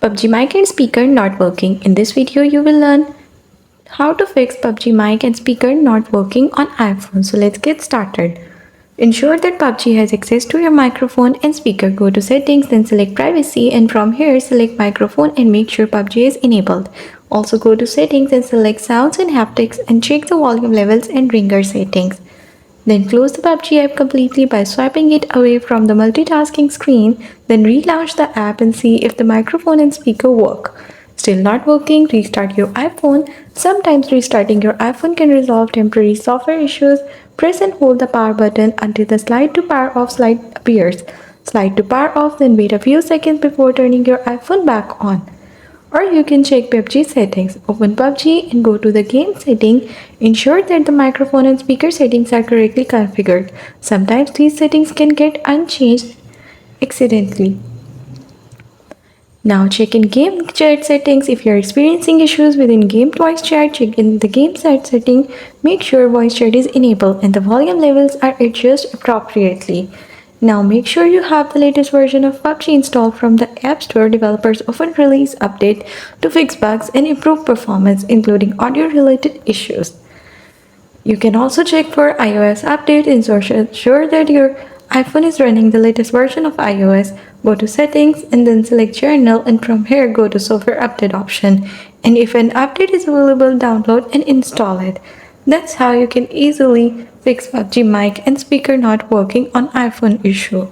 PUBG mic and speaker not working. In this video, you will learn how to fix PUBG mic and speaker not working on iPhone. So let's get started. Ensure that PUBG has access to your microphone and speaker. Go to settings, then select privacy, and from here select microphone and make sure PUBG is enabled. Also go to settings and select sounds and haptics and check the volume levels and ringer settings. Then close the PUBG app completely by swiping it away from the multitasking screen. Then relaunch the app and see if the microphone and speaker work. Still not working? Restart your iPhone. Sometimes restarting your iPhone can resolve temporary software issues. Press and hold the power button until the slide to power off slide appears. Slide to power off, then wait a few seconds before turning your iPhone back on. Or you can check PUBG settings. Open PUBG and go to the game setting. Ensure that the microphone and speaker settings are correctly configured. Sometimes these settings can get unchanged accidentally. Now check in game chat settings. If you are experiencing issues within game voice chat, check in the game chat setting. Make sure voice chat is enabled and the volume levels are adjusted appropriately. Now make sure you have the latest version of PUBG installed from the App Store. Developers often release updates to fix bugs and improve performance, including audio-related issues. You can also check for iOS update and ensure that your iPhone is running the latest version of iOS. Go to settings and then select journal, and from here go to software update option. And if an update is available, download and install it. That's how you can easily fix PUBG mic and speaker not working on iPhone issue.